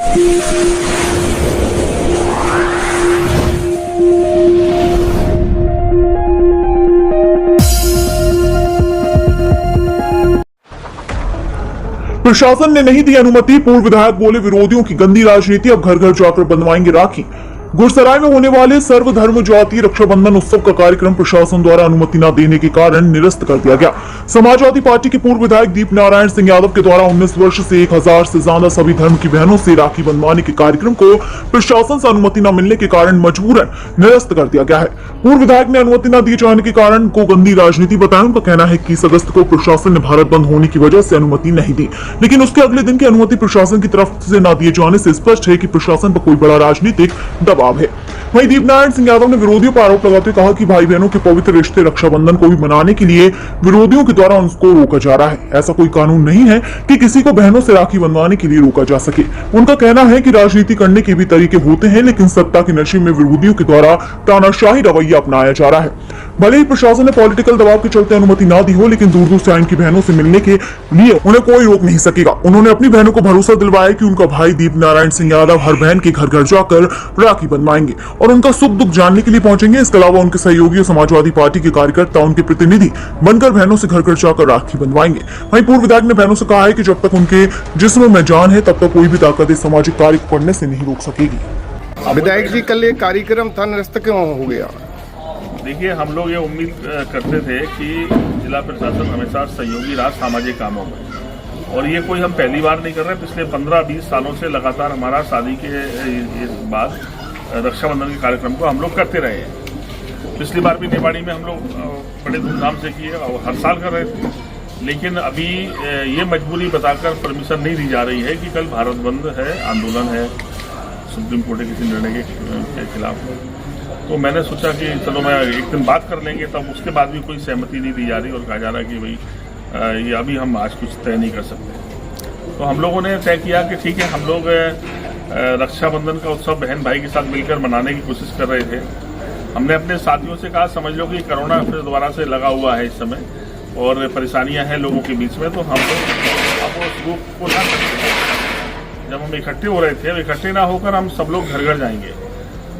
प्रशासन ने नहीं दी अनुमति, पूर्व विधायक बोले विरोधियों की गंदी राजनीति, अब घर घर जाकर बंधवाएंगे राखी। गुरसराय में होने वाले सर्वधर्म जाति रक्षाबंधन उत्सव का कार्यक्रम प्रशासन द्वारा अनुमति न देने के कारण निरस्त कर दिया गया। समाजवादी पार्टी के पूर्व विधायक दीप नारायण सिंह यादव के द्वारा 19 वर्ष से 1000 से ज्यादा सभी धर्म की बहनों से राखी बंधवाने के कार्यक्रम को प्रशासन से अनुमति न मिलने के कारण मजबूरन निरस्त कर दिया गया है। पूर्व विधायक ने अनुमति न दिए जाने के कारण को गंदी राजनीति बताया। उनका कहना है कि 20 अगस्त को प्रशासन ने भारत बंद होने की वजह से अनुमति नहीं दी, लेकिन उसके अगले दिन की अनुमति प्रशासन की तरफ से न दिए जाने से स्पष्ट है कि प्रशासन पर कोई बड़ा राजनीतिक दबाव है। वहीं दीप नारायण सिंह यादव ने विरोधियों पर आरोप लगाते हुए कहा कि भाई बहनों के पवित्र रिश्ते रक्षाबंधन को भी मनाने के लिए विरोधियों के द्वारा उनको रोका जा रहा है। ऐसा कोई कानून नहीं है कि किसी को बहनों से राखी बंधवाने के लिए रोका जा सके। उनका कहना है कि राजनीति करने के भी तरीके होते हैं, लेकिन सत्ता के नशे में विरोधियों के द्वारा तानाशाही रवैया अपनाया जा रहा है। भले ही प्रशासन ने पॉलिटिकल दबाव के चलते अनुमति ना दी हो, लेकिन दूर दूर से इनकी बहनों से मिलने के लिए उन्हें कोई रोक नहीं सकेगा। उन्होंने अपनी बहनों को भरोसा दिलवाया कि उनका भाई दीप नारायण सिंह यादव हर बहन के घर घर जाकर राखी बंधवाएंगे और उनका सुख दुख जानने के लिए पहुंचेंगे। इसके अलावा उनके सहयोगी और समाजवादी पार्टी के कार्यकर्ता उनके प्रतिनिधि बनकर बहनों से घर घर जाकर राखी बंधवाएंगे। वहीं पूर्व विधायक ने बहनों से कहा है कि जब तक उनके जिस्म में जान है, तब तक कोई भी ताकत इस सामाजिक कार्य को करने से नहीं रोक सकेगी। विधायक जी, कल ये कार्यक्रम था, निरस्त क्यों हो गया? देखिए, हम लोग ये उम्मीद करते थे कि जिला प्रशासन हमेशा सहयोगी रहा सामाजिक कामों में, और ये कोई हम पहली बार नहीं कर रहे। पिछले 15-20 सालों से लगातार हमारा शादी के बाद रक्षाबंधन के कार्यक्रम को हम लोग करते रहे हैं। पिछली बार भी निवाड़ी में हम लोग बड़े धूमधाम से किए और हर साल कर रहे थे, लेकिन अभी ये मजबूरी बताकर परमिशन नहीं दी जा रही है कि कल भारत बंद है, आंदोलन है सुप्रीम कोर्ट के किसी निर्णय के खिलाफ। तो मैंने सोचा कि चलो मैं एक दिन बात कर लेंगे, तब उसके बाद भी कोई सहमति नहीं दी जा रही और कहा जा रहा है कि भाई ये अभी हम आज कुछ तय नहीं कर सकते। तो हम लोगों ने तय किया कि ठीक है, हम लोग रक्षाबंधन का उत्सव बहन भाई के साथ मिलकर मनाने की कोशिश कर रहे थे। हमने अपने साथियों से कहा, समझ लो कि कोरोना फिर दोबारा से लगा हुआ है इस समय और परेशानियां हैं लोगों के बीच में, तो हम लोग अब उस ग्रुप को ना, जब हम इकट्ठे हो रहे थे, इकट्ठे ना होकर हम सब लोग घर घर जाएंगे।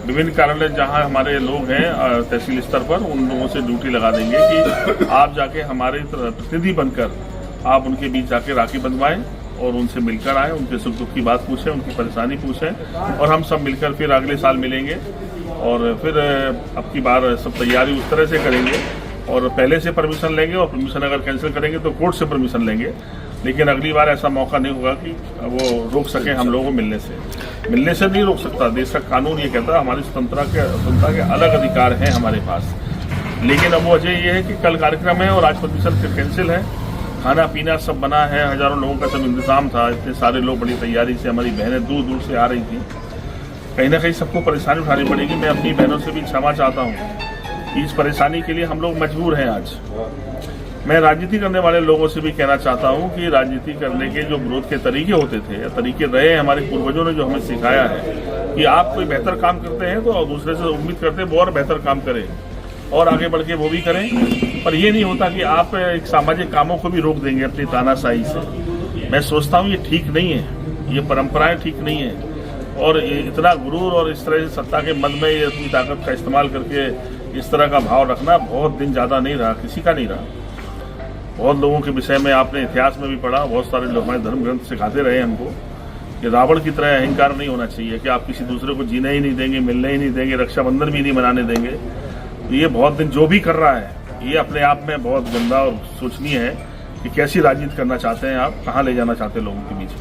विभिन्न कार्यालय जहां हमारे लोग हैं तहसील स्तर पर, उन लोगों से ड्यूटी लगा देंगे कि आप जाके हमारे प्रतिनिधि बनकर आप उनके बीच जाके राखी बंधवाएं और उनसे मिलकर आए, उनके सुख दुख की बात पूछें, उनकी परेशानी पूछें, और हम सब मिलकर फिर अगले साल मिलेंगे और फिर अब की बार सब तैयारी उस तरह से करेंगे और पहले से परमिशन लेंगे, और परमिशन अगर कैंसिल करेंगे तो कोर्ट से परमिशन लेंगे। लेकिन अगली बार ऐसा मौका नहीं होगा कि वो रोक सके हम लोगों को मिलने से नहीं रोक सकता। देश का कानून ये कहता है, हमारी स्वतंत्रता के अलग अधिकार हैं हमारे पास। लेकिन अब वजह ये है कि कल कार्यक्रम है और आज परमिशन कैंसिल है। खाना पीना सब बना है, हजारों लोगों का सब इंतजाम था, इतने सारे लोग बड़ी तैयारी से, हमारी बहनें दूर दूर से आ रही थी। कहीं ना कहीं सबको परेशानी उठानी पड़ेगी। मैं अपनी बहनों से भी क्षमा चाहता हूँ, इस परेशानी के लिए हम लोग मजबूर हैं आज। मैं राजनीति करने वाले लोगों से भी कहना चाहता हूं कि राजनीति करने के जो विरोध के तरीके होते थे, तरीके रहे हमारे पूर्वजों ने जो हमें सिखाया है कि आप कोई बेहतर काम करते हैं तो दूसरे से उम्मीद करते हैं वो और बेहतर काम करें और आगे बढ़ के वो भी करें, पर ये नहीं होता कि आप एक सामाजिक कामों को भी रोक देंगे अपनी तानाशाही से। मैं सोचता हूँ ये ठीक नहीं है, ये परंपराएं ठीक नहीं है, और इतना गुरूर और इस तरह से सत्ता के मद में ये अपनी ताकत का इस्तेमाल करके इस तरह का भाव रखना बहुत दिन ज़्यादा नहीं रहा, किसी का नहीं रहा। बहुत लोगों के विषय में आपने इतिहास में भी पढ़ा, बहुत सारे लोग हमारे धर्म ग्रंथ सिखाते रहे हमको कि रावण की तरह अहंकार नहीं होना चाहिए कि आप किसी दूसरे को जीने ही नहीं देंगे, मिलने ही नहीं देंगे, रक्षाबंधन भी नहीं मनाने देंगे। तो ये बहुत दिन जो भी कर रहा है, ये अपने आप में बहुत गंदा और सोचनीय है कि कैसी राजनीति करना चाहते हैं आप, कहाँ ले जाना चाहते हैं लोगों के बीच में।